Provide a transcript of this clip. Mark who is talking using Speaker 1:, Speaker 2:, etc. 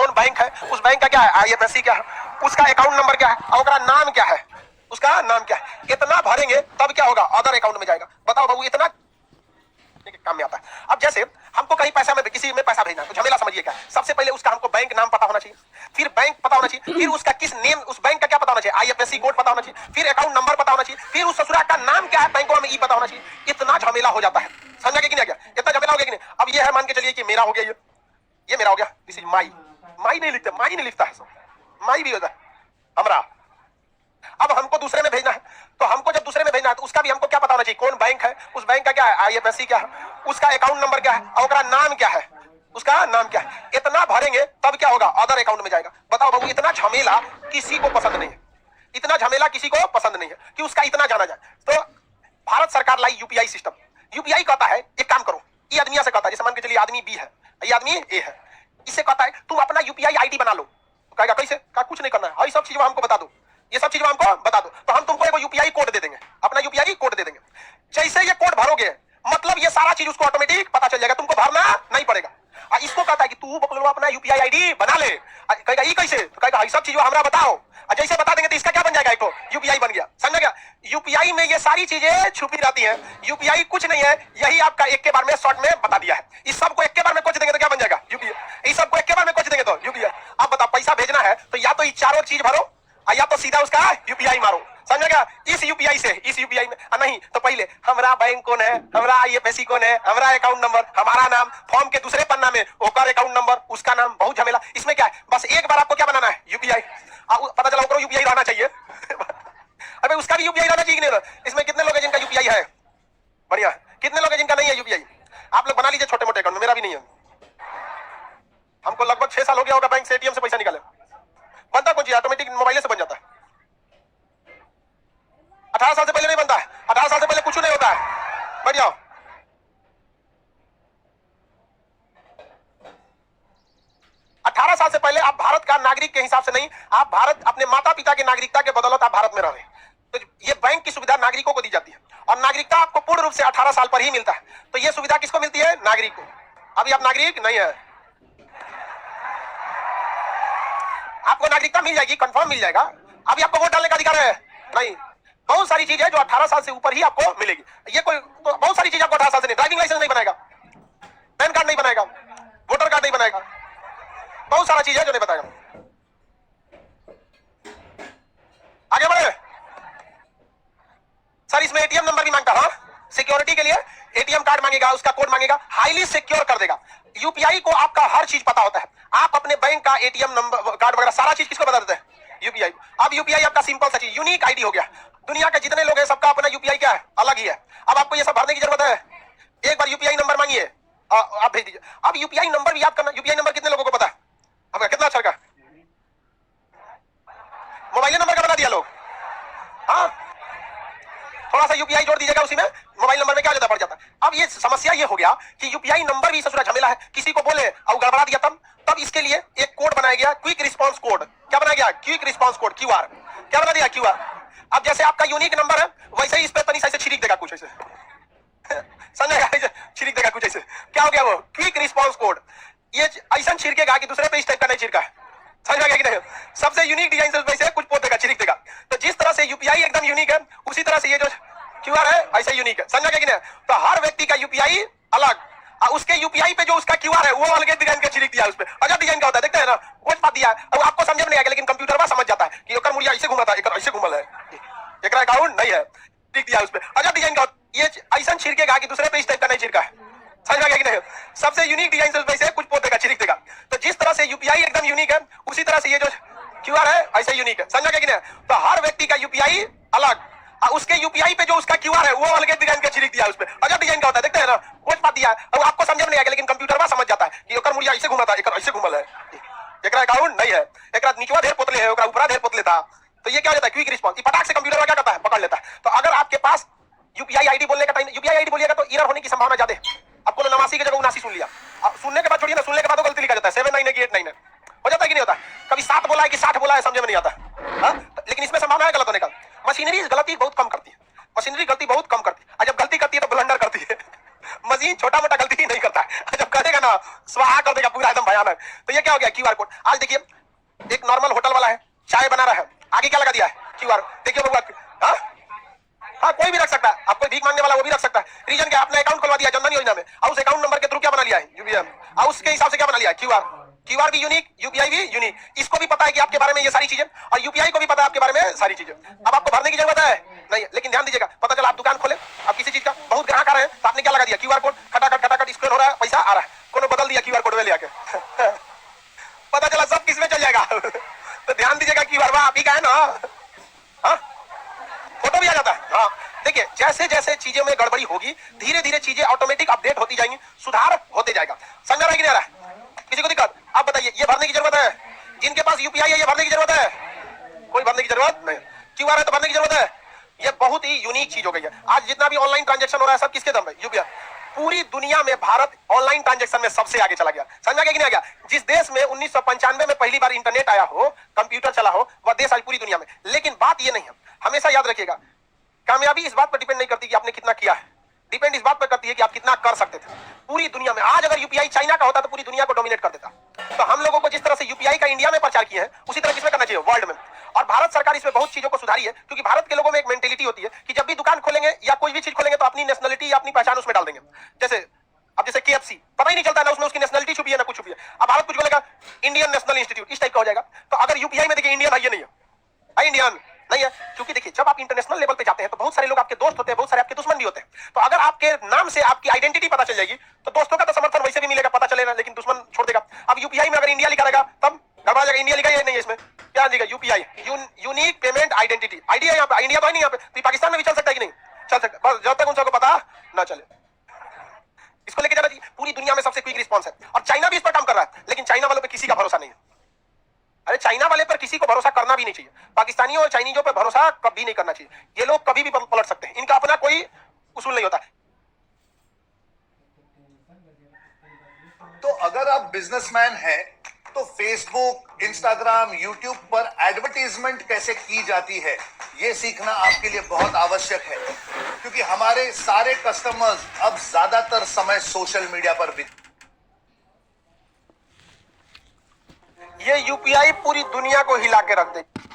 Speaker 1: कौन बैंक है, उस बैंक का क्या है, IFSC क्या है, उसका अकाउंट नंबर क्या है और उसका नाम क्या है, उसका नाम क्या है। इतना भरेंगे तब क्या होगा, अदर अकाउंट में जाएगा। बताओ बाबू, इतना काम में आता है। अब जैसे हमको कहीं पैसा में किसी में पैसा भेजना है तो झमेला समझिए क्या, सबसे पहले उसका हमको बैंक नाम पता होना चाहिए, फिर बैंक पता होना चाहिए, फिर उसका किस नेम, उस बैंक का क्या पता होना चाहिए, IFSC कोड पता होना चाहिए, फिर अकाउंट नंबर पता होना चाहिए, फिर उस ससुरा का नाम क्या है बैंकों में ई पता होना चाहिए। इतना झमेला हो जाता है, समझा कि नहीं गया, इतना झमेला हो गया कि नहीं। अब ये है, मान के चलिए कि मेरा हो गया, ये मेरा हो गया, दिस इज माई, माई नहीं लिखते, माई नहीं लिखता है, माई भी होता है हमारा। अब हमको दूसरे में भेजना है, तो हमको जब दूसरे में भेजना है तो उसका भी हमको क्या पता होना चाहिए, कौन बैंक है, उस बैंक का क्या है, IFSC क्या है, उसका अकाउंट नंबर क्या है और उसका नाम क्या है, उसका नाम क्या है। इतना भरेंगे तब क्या होगा, अदर अकाउंट में जाएगा। बताओ बाबू, इतना झमेला किसी को पसंद नहीं है, इतना झमेला किसी को पसंद नहीं है कि उसका इतना जाना जाए। तो भारत सरकार लाई UPI सिस्टम। UPI कहता है एक काम करो, ये आदमी से कहता है, जैसे मान के चलिए आदमी B है, ये आदमी A है, इससे कहता है तुम अपना UPI ID बना लो। कहेगा कैसे, कहा कुछ नहीं करना है, ये सब चीज हमको बता दो, ये सब चीज हमको बता दो, तो हम तुमको एक UPI कोड दे देंगे, अपना UPI कोड दे देंगे। जैसे ये कोड भरोगे मतलब ये सारा चीज उसको ऑटोमेटिक पता चल जाएगा, तुमको भरना नहीं पड़ेगा। इसको कहता है कि तू बकलो अपना UPI ID बना ले। कहेगा ये कैसे, तो कहेगा ये सब चीज हमरा बताओ। जैसे बता देंगे तो इसका क्या बन जाएगा, एक तो UPI बन गया, समझ गया। UPI में ये सारी चीजें छुपी रहती हैं। UPI कुछ नहीं है, यही आपका एक के बार में शॉर्ट में बता दिया है। इस सबको एक के बार में कुछ देंगे तो क्या बन जाएगा, UPI। इस सबको एक के बार में कुछ देंगे तो UPI। अब बताओ, पैसा भेजना है तो या तो ये चारों चीज भरो या तो सीधा उसका UPI मारो, समझेगा। इस UPI से इस UPI में नहीं तो पहले हमारा बैंक कौन है, हमारा IFSC कौन है, हमारा अकाउंट नंबर, हमारा नाम, फॉर्म के दूसरे पन्ना में ओकर अकाउंट नंबर, उसका नाम, बहुत झमेला। इसमें क्या है, बस एक बार आपको क्या बनाना है, UPI। पता चला ओकरो UPI रहना चाहिए अबे उसका भी UPI रहना चाहिए नहीं। इसमें कितने लोग हैं जिनका UPI है, बढ़िया, कितने लोग हैं जिनका नहीं है UPI। आप लोग बना लीजिए छोटे मोटे अकाउंट में, मेरा भी नहीं है। हमको लगभग 6 साल हो गया होगा बैंक से ATM से पैसा निकाले। बनता कौन चीज, ऑटोमेटिक मोबाइल से बन जाता है। 18 साल से पहले नहीं बनता है, 18 साल से पहले कुछ नहीं होता है। बढ़ जाओ, अठारह साल से पहले आप भारत का नागरिक के हिसाब से नहीं, आप भारत अपने माता पिता के नागरिकता के बदौलत आप भारत में रह रहे हैं। तो ये बैंक की सुविधा नागरिकों को दी जाती है और नागरिकता आपको पूर्ण रूप से 18 साल पर ही मिलता है। तो ये सुविधा किसको मिलती है, नागरिक को। अभी आप नागरिक नहीं है, आपको नागरिकता मिल जाएगी, कंफर्म मिल जाएगा। अभी आपको वोट डालने का अधिकार है नहीं। बहुत सारी चीज है जो 18 साल से ऊपर ही आपको मिलेगी। ये कोई तो बहुत सारी चीज आपको 18 साल से नहीं, ड्राइविंग लाइसेंस नहीं बनाएगा, पैन कार्ड नहीं बनाएगा, वोटर कार्ड नहीं बनाएगा, बहुत सारा चीज है जो नहीं बताएगा। आगे बढ़े सर, इसमें ATM नंबर भी मांगता है, सिक्योरिटी के लिए ATM कार्ड मांगेगा, उसका कोड मांगेगा, हाईली सिक्योर कर देगा। UPI को आपका हर चीज पता होता है, आप अपने बैंक का ATM नंबर, कार्ड वगैरह सारा चीज किसको बता देते हैं, UPI। अब UPI आपका सिंपल सा चीज, यूनिक ID हो गया। दुनिया के जितने लोग हैं सबका अपना UPI क्या है, अलग ही है। अब आपको ये सब भरने की जरूरत है, एक बार UPI नंबर मांगिए, आप भेज दीजिए। अब UPI नंबर भी आपका, UPI नंबर कितने लोगों को पता है, आपका कितना अच्छा का मोबाइल नंबर का बना दिया लोग। हाँ, थोड़ा सा UPI जोड़ दीजिएगा, उसी में मोबाइल नंबर में क्या ज्यादा बढ़ जाता है। अब ये समस्या ये हो गया कि UPI नंबर भी ससुरा झमेला है, किसी को बोले और गड़बड़ा दिया तब इसके लिए एक कोड बनाया गया, क्विक रिस्पांस कोड। क्या बनाया गया, क्विक रिस्पांस कोड, QR। क्या बना दिया, QR। अब जैसे आपका यूनिक नंबर है वैसे ही इस पे तनी से छिड़क देगा कुछ ऐसे समझेगा, छिड़क देगा कुछ ऐसे। क्या हो गया वो, क्विक रिस्पांस कोड। ये ऐसा छिड़केगा कि दूसरे पे इस टाइप का नहीं छिड़का है, समझ गया कि नहीं। सबसे यूनिक डिजाइन से वैसे कुछ पोत देगा, छिड़क देगा। तो जिस तरह से UPI एकदम यूनिक है, उसी तरह से ये जो QR है ऐसे यूनिक है, समझ गया कि नहीं। तो हर व्यक्ति का UPI अलग, उसके UPI पे जो उसका QR है वो अलग डिजाइन का छिड़क दिया, उस पे अजब डिजाइन का होता है, देखते हैं ना, वो बात दिया है। अब आपको समझ में नहीं आएगा, लेकिन कंप्यूटर में समझ जाता है कि एकर मुड़िया ऐसे घुमा था, एकर ऐसे घुमल है, एकर अकाउंट नहीं है, ठीक दिया उस पे, अजब डिजाइन का। ये ऐसा छिड़केगा कि दूसरे पे इस टाइप का नहीं छिड़का है, समझ गया कि नहीं। सबसे यूनिक डिजाइन से वैसे कुछ पोत देगा, छिड़क देगा। तो जिस तरह से UPI एकदम यूनिक है, उसी तरह से ये जो QR है ऐसे यूनिक है, समझ गया कि नहीं। तो हर व्यक्ति का UPI अलग, उसके UPI पे जो उसका QR है वो अलग डिजाइन का छिड़क दिया उस पे, अजब डिजाइन का होता है, देखते हैं ना, वो बात दिया है। अब आपको समझ में नहीं आएगा, लेकिन कंप्यूटर में समझ जाता है कि एकर मुड़िया ऐसे घुमा था, एकर ऐसे घुमल है, एकर अकाउंट नहीं है, एकर नीचवा ढेर पोतले है, ओकरा ऊपरा ढेर पोतले था। तो ये क्या हो जाता है, क्विक रिस्पांस। ये फटाक से कंप्यूटर क्या करता है, पकड़ लेता है। तो अगर आपके पास UPI ID बोलने का टाइम, UPI ID बोलिएगा तो एरर होने की संभावना ज्यादा है। आपको 89 की जगह 79 सुन लिया, सुनने के बाद छोड़िए ना, सुनने के बाद गलती लिखा जाता है, 79 है कि 89 है, हो जाता है कि नहीं होता। कभी 7 बोला है कि 60 बोला है, समझ में नहीं आता। लेकिन इसमें संभावना है गलत होने का। मशीनरी गलती बहुत कम करती है, मशीनरी गलती बहुत कम करती है, और जब गलती करती है तो ब्लंडर करती है। मशीन छोटा मोटा गलती ही नहीं करता है, जब करेगा ना ना, स्वाहा कर देगा पूरा एकदम भयानक। तो ये क्या हो गया क्यूआर कोड। आज देखिए एक नॉर्मल होटल वाला है, चाय बना रहा है, आगे क्या लगा दिया है क्यूआर। देखिए बबुआ, हाँ हाँ कोई भी रख सकता है, आपको भीख मांगने वाला वो भी रख सकता है। रीजन क्या, आपने अकाउंट खुलवा दिया जनधन योजना में, और उस अकाउंट नंबर के थ्रू क्या बना लिया है यूपीआई, और उसके हिसाब से क्या बना लिया है क्यूआर। क्यूआर भी यूनिक, यूपीआई भी यूनिक। इसको भी पता है कि आपके बारे में ये सारी चीजें, और यूपीआई को भी पता है आपके बारे में सारी चीजें। अब आपको भरने की जरूरत है नहीं, लेकिन ध्यान दीजिएगा, पता चला आप दुकान खोले, आप किसी चीज का बहुत ग्राहक आ रहे हैं, तो आपने क्या लगा दिया क्यूआर कोड, खटाखट स्कैन हो रहा है, पैसा आ रहा है, कोनो बदल दिया क्यूआर कोड में ले आके पता चला सब किसमें चल जाएगा तो ध्यान दीजिएगा क्यूआर आप ही का है ना, हाँ फोटो भी आ जाता है। हाँ देखिए, जैसे जैसे चीजें में गड़बड़ी होगी, धीरे धीरे चीजें ऑटोमेटिक अपडेट होती जाएंगी, सुधार होते जाएगा। समझ रहा है कि नहीं आ रहा है? किसी को दिक्कत? आप बताइए, ये भरने की जरूरत है? जिनके पास यूपीआई है ये भरने की जरूरत है? कोई भरने की जरूरत नहीं। क्यूआर है तो भरने की जरूरत है। ये बहुत ही यूनिक चीज हो गई है। आज जितना भी ऑनलाइन ट्रांजेक्शन हो रहा है सब किसके दम पे, यूपीआई। पूरी दुनिया में भारत ऑनलाइन ट्रांजेक्शन में सबसे आगे चला गया। समझा गया कि नहीं आ गया? जिस देश में 1995 में पहली बार इंटरनेट आया हो, कंप्यूटर चला हो, वह देश आज पूरी दुनिया में। लेकिन बात ये नहीं है, हमेशा याद रखिएगा, कामयाबी इस बात पर डिपेंड नहीं करती कि आपने कितना किया है, डिपेंड इस बात पर करती है कि आप कितना कर सकते थे। पूरी दुनिया में आज अगर यूपीआई चाइना का होता तो पूरी दुनिया को डोमिनेट कर देता। तो हम लोगों को जिस तरह से यूपीआई का इंडिया में प्रचार किया है, उसी तरह किसमें करना चाहिए, वर्ल्ड में। और भारत सरकार इसमें बहुत चीजों को सुधारी है, क्योंकि भारत के लोगों में एक मेंटेलिटी होती है कि जब भी दुकान खोलेंगे या कोई भी चीज खोलेंगे तो अपनी नेशनलिटी या अपनी पहचान उसमें डाल देंगे। जैसे अब जैसे KFC, पता ही नहीं चलता ना उसमें उसकी नेशनलिटी छुपी है ना कुछ छुपी है। अब भारत कुछ बोलेगा इंडियन नेशनल इंस्टीट्यूट, इस टाइप का हो जाएगा। तो अगर यूपीआई में देखिए इंडियन है, ये नहीं है, इंडियन नहीं है, क्योंकि देखिए जब आप इंटरनेशनल लेवल पे जाते हैं तो बहुत सारे लोग आपके दोस्त होते हैं, बहुत सारे आपके दुश्मन भी होते हैं। तो अगर आपके नाम से आपकी आइडेंटिटी पता चल जाएगी तो दोस्तों का तो समर्थन वैसे भी मिलेगा, पता चलेगा, लेकिन दुश्मन छोड़ देगा। अब यूपीआई में अगर इंडिया लिखा रहेगा तब गड़बड़ा जाएगा। इंडिया लिखा ही नहीं है इसमें, क्या लिखा UPI, unique payment identity, ID है यहाँ पे, इंडिया तो है नहीं यहाँ पे, तो पाकिस्तान में भी चल सकता है कि नहीं चल सकता, बस जब तक उन सबको पता ना चले। इसको लेके जाना चाहिए, पूरी दुनिया में सबसे क्विक रिस्पॉन्स है। और चाइना भी इस पर काम कर रहा है, लेकिन चाइना वालों पे किसी का भरोसा नहीं है। अरे चाइना वाले पर किसी को भरोसा करना भी नहीं चाहिए, पाकिस्तानियों और चाइनीजों पर भरोसा कभी नहीं करना चाहिए। ये लोग कभी भी पलट सकते हैं, इनका अपना कोई उसूल नहीं होता।
Speaker 2: तो अगर आप बिजनेसमैन हैं तो फेसबुक, इंस्टाग्राम, यूट्यूब पर एडवर्टीजमेंट कैसे की जाती है, ये सीखना आपके लिए बहुत आवश्यक है, क्योंकि हमारे सारे कस्टमर्स अब ज्यादातर समय सोशल मीडिया पर
Speaker 1: ये यूपीआई पूरी दुनिया को हिला के रख देगी।